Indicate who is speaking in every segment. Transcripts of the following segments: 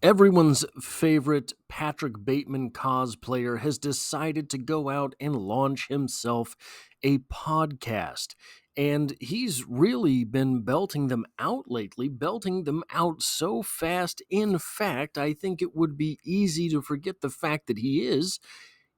Speaker 1: Everyone's favorite Patrick Bateman cosplayer has decided to go out and launch himself a podcast. And he's really been belting them out lately, belting them out so fast. In fact, I think it would be easy to forget the fact that he is,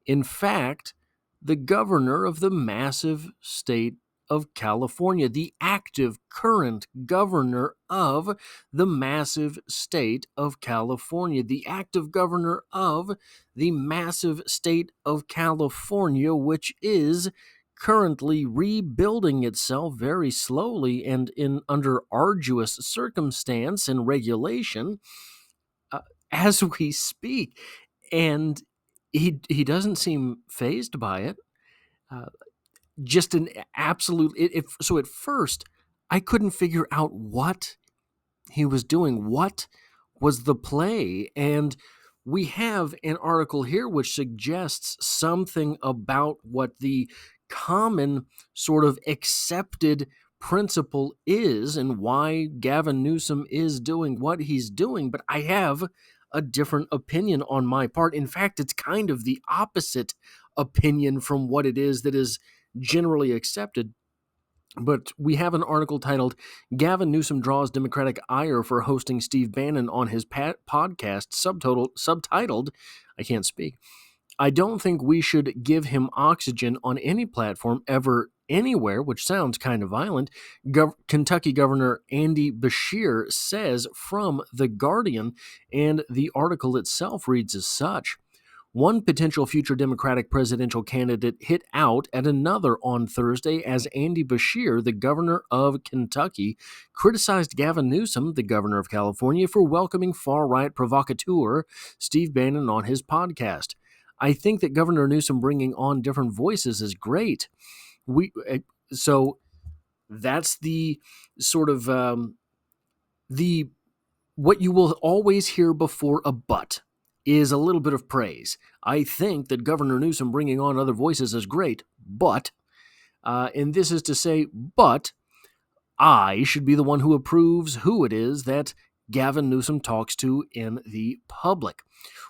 Speaker 1: in fact, the governor of the massive state of California, the active current governor of the massive state of California, the active governor of the massive state of California, which is currently rebuilding itself very slowly and in under arduous circumstance and regulation uh, as we speak. And he doesn't seem phased by it. Uh, just an absolute. So at first, I couldn't figure out what he was doing. What was the play? And we have an article here which suggests something about what the common sort of accepted principle is and why Gavin Newsom is doing what he's doing. But I have a different opinion on my part. In fact, it's kind of the opposite opinion from what it is that is generally accepted. But we have an article titled Gavin Newsom Draws Democratic Ire for Hosting Steve Bannon on His Podcast, subtitled, I can't speak, I don't think we should give him oxygen on any platform ever anywhere, which sounds kind of violent. Kentucky Governor Andy Beshear says from The Guardian, and the article itself reads as such. One potential future Democratic presidential candidate hit out at another on Thursday as Andy Beshear, the governor of Kentucky, criticized Gavin Newsom, the governor of California, for welcoming far-right provocateur Steve Bannon on his podcast. I think that Governor Newsom bringing on different voices is great. So that's the sort of the what you will always hear before a but is a little bit of praise. I think that Governor Newsom bringing on other voices is great, but, and this is to say, but I should be the one who approves who it is that Gavin Newsom talks to in the public.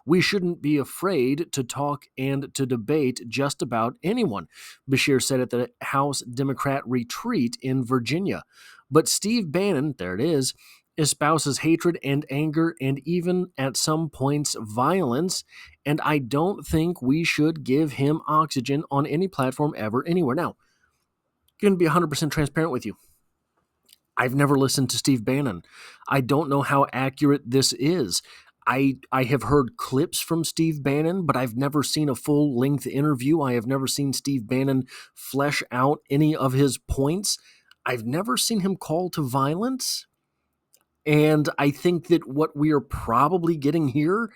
Speaker 1: We shouldn't be afraid to talk and to debate just about anyone, Beshear said at the House Democrat retreat in Virginia. But Steve Bannon, there it is, espouses hatred and anger and even at some points violence, and I don't think we should give him oxygen on any platform ever anywhere. Now, I'm going to be 100% transparent with you. I've never listened to Steve Bannon. I don't know how accurate this is. I have heard clips from Steve Bannon, but I've never seen a full-length interview. I have never seen Steve Bannon flesh out any of his points. I've never seen him call to violence. And I think that what we are probably getting here,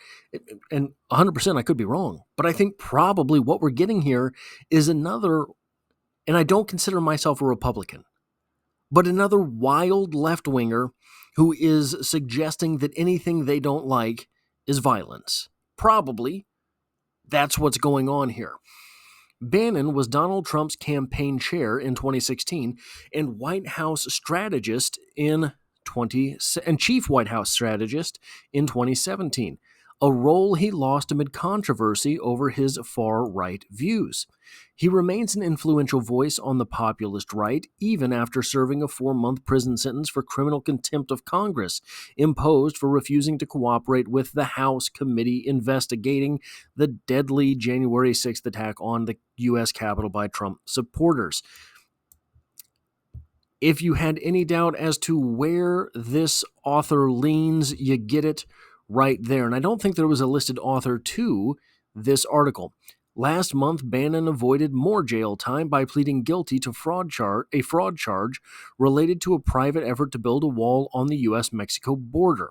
Speaker 1: and 100% I could be wrong, but I think probably what we're getting here is another, and I don't consider myself a Republican, but another wild left-winger who is suggesting that anything they don't like is violence. Probably that's what's going on here. Bannon was Donald Trump's campaign chair in 2016 and White House strategist and chief White House strategist in 2017, a role he lost amid controversy over his far-right views. He remains an influential voice on the populist right, even after serving a 4-month prison sentence for criminal contempt of Congress, imposed for refusing to cooperate with the House committee investigating the deadly January 6th attack on the U.S. Capitol by Trump supporters. If you had any doubt as to where this author leans, you get it right there. And I don't think there was a listed author to this article. Last month, Bannon avoided more jail time by pleading guilty to a fraud charge related to a private effort to build a wall on the U.S.-Mexico border.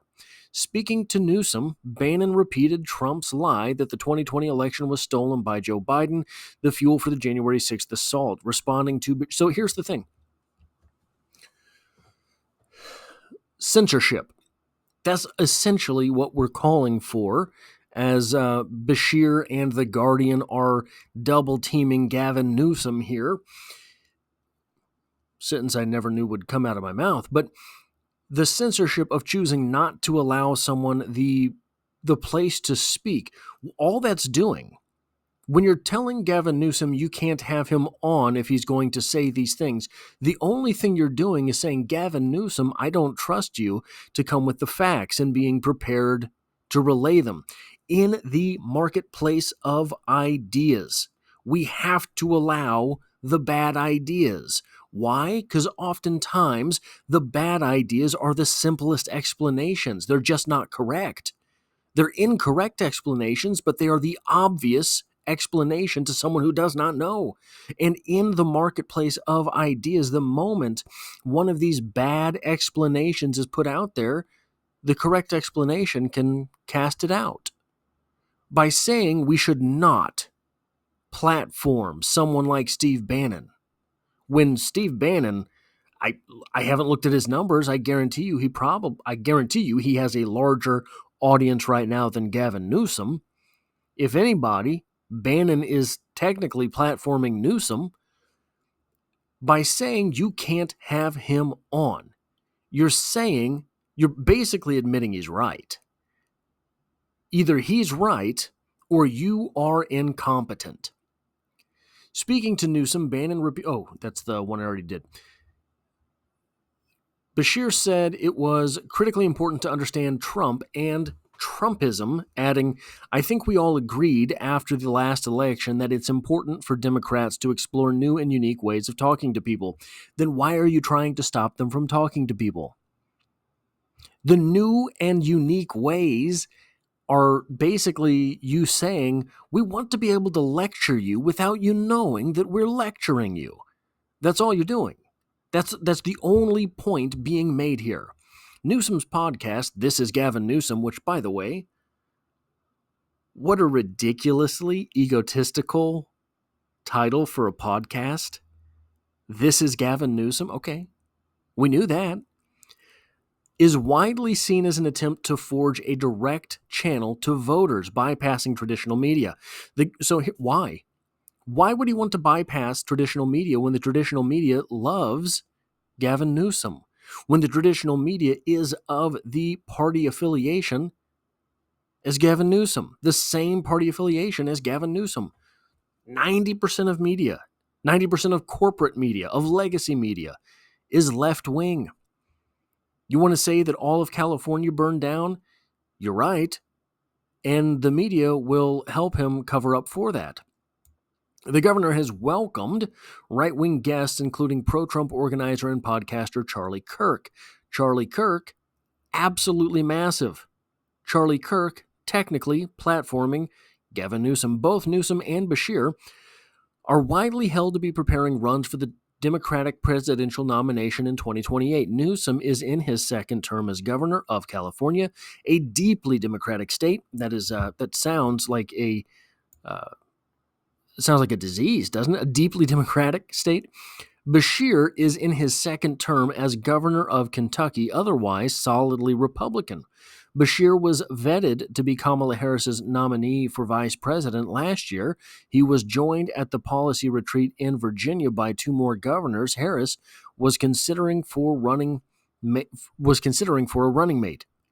Speaker 1: Speaking to Newsom, Bannon repeated Trump's lie that the 2020 election was stolen by Joe Biden, the fuel for the January 6th assault, responding to... So here's the thing. Censorship. That's essentially what we're calling for as Beshear and The Guardian are double-teaming Gavin Newsom here. Sentence I never knew would come out of my mouth. But the censorship of choosing not to allow someone the the place to speak. All that's doing, when you're telling Gavin Newsom you can't have him on if he's going to say these things, the only thing you're doing is saying, Gavin Newsom, I don't trust you to come with the facts and being prepared to relay them. In the marketplace of ideas, we have to allow the bad ideas. Why? Because oftentimes the bad ideas are the simplest explanations. They're just not correct. They're incorrect explanations, but they are the obvious explanation to someone who does not know. And in the marketplace of ideas, the moment one of these bad explanations is put out there, the correct explanation can cast it out. By saying we should not platform someone like Steve Bannon, when Steve Bannon, I haven't looked at his numbers. I guarantee you he has a larger audience right now than Gavin Newsom. If anybody, Bannon is technically platforming Newsom. By saying you can't have him on, you're basically admitting he's right. Either he's right or you are incompetent. Speaking to Newsom, Bannon that's the one I already did. Bashir said it was critically important to understand Trump and Trumpism, adding, I think we all agreed after the last election that it's important for Democrats to explore new and unique ways of talking to people. Then why are you trying to stop them from talking to people? The new and unique ways are basically you saying, we want to be able to lecture you without you knowing that we're lecturing you. That's all you're doing. That's the only point being made here. Newsom's podcast, This is Gavin Newsom, which, by the way, what a ridiculously egotistical title for a podcast. This is Gavin Newsom. Okay, we knew that. Is widely seen as an attempt to forge a direct channel to voters, bypassing traditional media. Why? Why would he want to bypass traditional media when the traditional media loves Gavin Newsom? When the traditional media is of the party affiliation as Gavin Newsom, the same party affiliation as Gavin Newsom. 90% of media, 90% of corporate media, of legacy media, is left-wing. You want to say that all of California burned down? You're right. And the media will help him cover up for that. The governor has welcomed right-wing guests, including pro-Trump organizer and podcaster Charlie Kirk. Charlie Kirk, absolutely massive. Charlie Kirk, technically platforming Gavin Newsom. Both Newsom and Bashir are widely held to be preparing runs for the Democratic presidential nomination in 2028. Newsom is in his second term as governor of California, a deeply Democratic state. That sounds like a disease, doesn't it? A deeply Democratic state. Bashir is in his second term as governor of Kentucky, otherwise solidly Republican. Bashir was vetted to be Kamala Harris's nominee for vice president last year. He was joined at the policy retreat in Virginia by two more governors. Harris was considering for a running mate,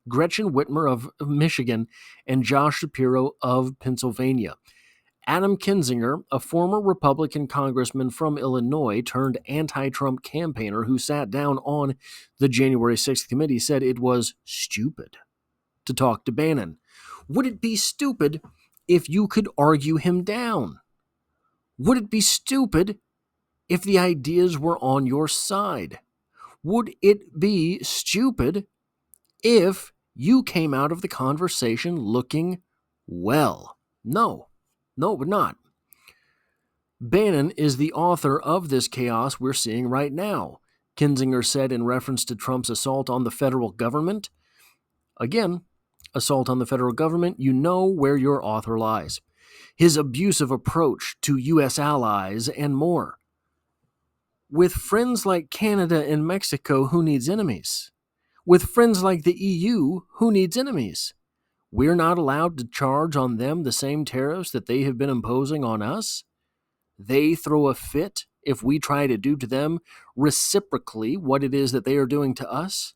Speaker 1: Gretchen Whitmer of Michigan and Josh Shapiro of Pennsylvania. Adam Kinzinger, a former Republican congressman from Illinois turned anti-Trump campaigner who sat down on the January 6th committee, said it was stupid to talk to Bannon. Would it be stupid if you could argue him down? Would it be stupid if the ideas were on your side? Would it be stupid if you came out of the conversation looking well? No, it would not. Bannon is the author of this chaos we're seeing right now, Kinzinger said in reference to Trump's assault on the federal government. Again, assault on the federal government, you know where your author lies. His abusive approach to U.S. allies and more. With friends like Canada and Mexico, who needs enemies? With friends like the EU, who needs enemies? We're not allowed to charge on them the same tariffs that they have been imposing on us? They throw a fit if we try to do to them reciprocally what it is that they are doing to us?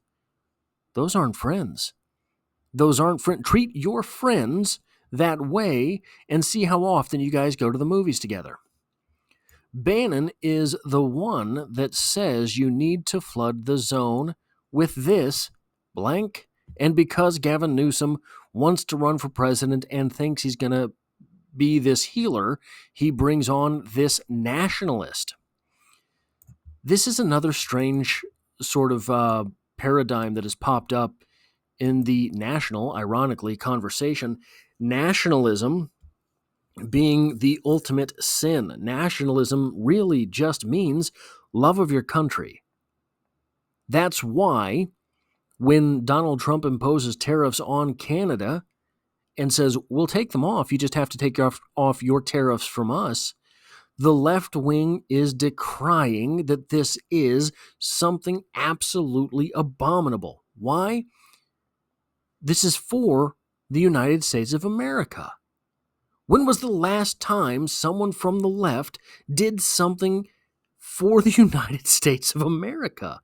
Speaker 1: Those aren't friends. Those aren't friends. Treat your friends that way and see how often you guys go to the movies together. Bannon is the one that says you need to flood the zone with this blank. And because Gavin Newsom wants to run for president and thinks he's going to be this healer, he brings on this nationalist. This is another strange sort of paradigm that has popped up in the national, ironically, conversation. Nationalism being the ultimate sin. Nationalism really just means love of your country. That's why when Donald Trump imposes tariffs on Canada and says, we'll take them off, you just have to take off your tariffs from us, the left wing is decrying that this is something absolutely abominable. Why? This is for the United States of America. When was the last time someone from the left did something for the United States of America?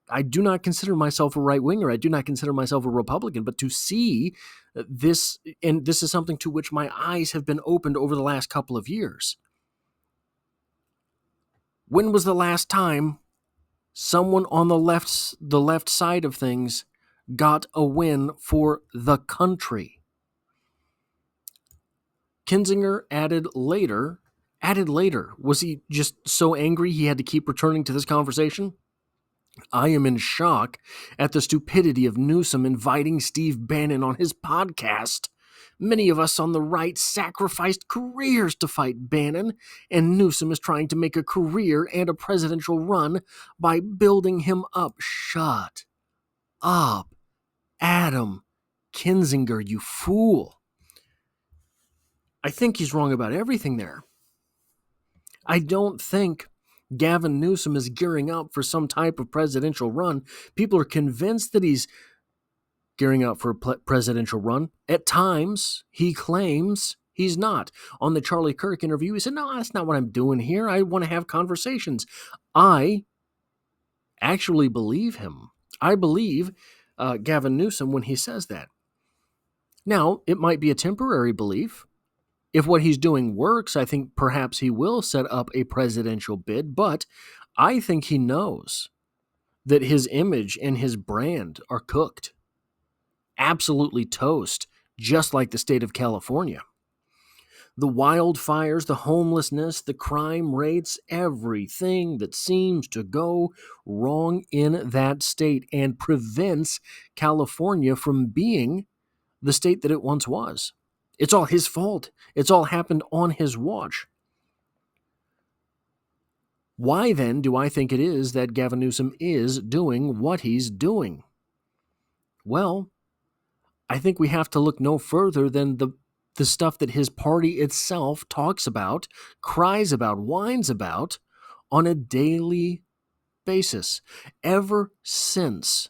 Speaker 1: I do not consider myself a right-winger. I do not consider myself a Republican, but to see this, and this is something to which my eyes have been opened over the last couple of years. When was the last time someone on the left side of things got a win for the country? Kinzinger added later. Was he just so angry he had to keep returning to this conversation? I am in shock at the stupidity of Newsom inviting Steve Bannon on his podcast. Many of us on the right sacrificed careers to fight Bannon, and Newsom is trying to make a career and a presidential run by building him up. Shut up, Adam Kinzinger, you fool. I think he's wrong about everything there. I don't think Gavin Newsom is gearing up for some type of presidential run. People are convinced that he's gearing up for a presidential run. At times, he claims he's not. On the Charlie Kirk interview, he said, no, that's not what I'm doing here. I want to have conversations. I actually believe him. I believe Gavin Newsom when he says that. Now, it might be a temporary belief. If what he's doing works, I think perhaps he will set up a presidential bid, but I think he knows that his image and his brand are cooked. Absolutely toast, just like the state of California. The wildfires, the homelessness, the crime rates, everything that seems to go wrong in that state and prevents California from being the state that it once was. It's all his fault. It's all happened on his watch. Why then do I think it is that Gavin Newsom is doing what he's doing? Well, I think we have to look no further than the stuff that his party itself talks about, cries about, whines about on a daily basis. Ever since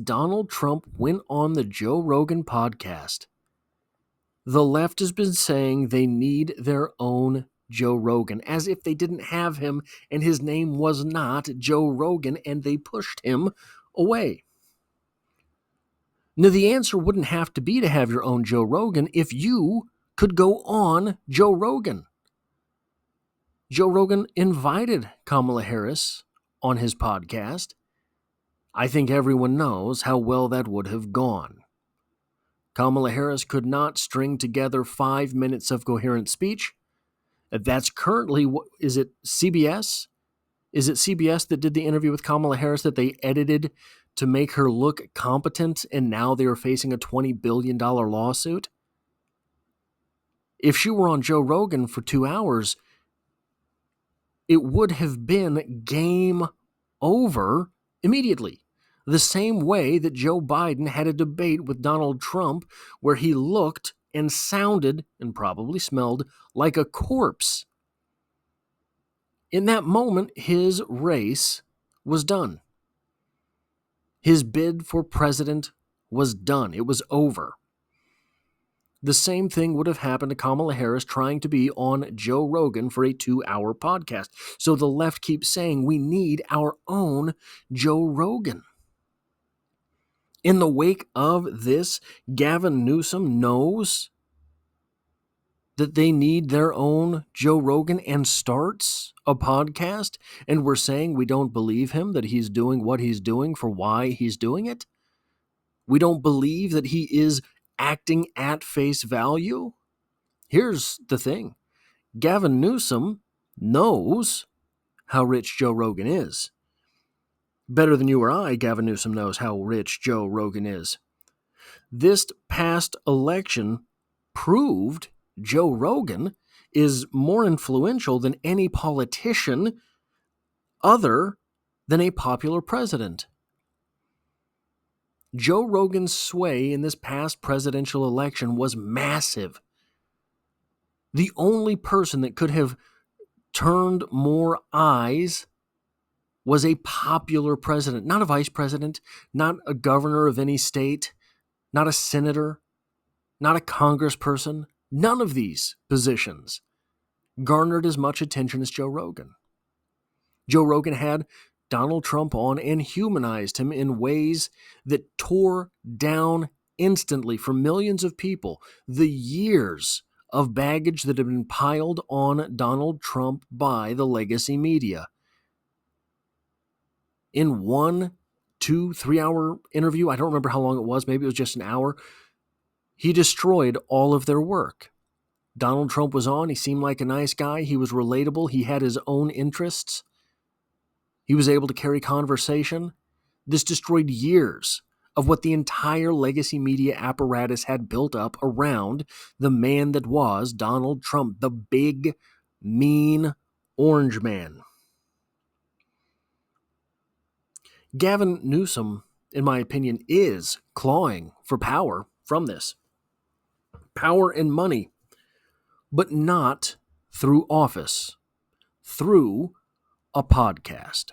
Speaker 1: Donald Trump went on the Joe Rogan podcast, the left has been saying they need their own Joe Rogan, as if they didn't have him and his name was not Joe Rogan, and they pushed him away. Now, the answer wouldn't have to be to have your own Joe Rogan if you could go on Joe Rogan. Joe Rogan invited Kamala Harris on his podcast. I think everyone knows how well that would have gone. Kamala Harris could not string together 5 minutes of coherent speech. That's currently, is it CBS? Is it CBS that did the interview with Kamala Harris that they edited to make her look competent, and now they are facing a $20 billion lawsuit? If she were on Joe Rogan for 2 hours, it would have been game over immediately. The same way that Joe Biden had a debate with Donald Trump where he looked and sounded and probably smelled like a corpse. In that moment, his race was done. His bid for president was done. It was over. The same thing would have happened to Kamala Harris trying to be on Joe Rogan for a 2-hour podcast. So the left keeps saying we need our own Joe Rogan. In the wake of this, Gavin Newsom knows that they need their own Joe Rogan and starts a podcast, and we're saying we don't believe him, that he's doing what he's doing for why he's doing it. We don't believe that he is acting at face value. Here's the thing. Gavin Newsom knows how rich Joe Rogan is. Better than you or I, Gavin Newsom knows how rich Joe Rogan is. This past election proved Joe Rogan is more influential than any politician other than a popular president. Joe Rogan's sway in this past presidential election was massive. The only person that could have turned more eyes was a popular president, not a vice president, not a governor of any state, not a senator, not a congressperson. None of these positions garnered as much attention as Joe Rogan. Joe Rogan had Donald Trump on and humanized him in ways that tore down instantly for millions of people the years of baggage that had been piled on Donald Trump by the legacy media. In 1, 2, 3 hour interview, I don't remember how long it was, maybe it was just an hour, he destroyed all of their work. Donald Trump was on, he seemed like a nice guy, he was relatable, he had his own interests, he was able to carry conversation. This destroyed years of what the entire legacy media apparatus had built up around the man that was Donald Trump, the big, mean orange man. Gavin Newsom, in my opinion, is clawing for power from this. Power and money, but not through office, through a podcast.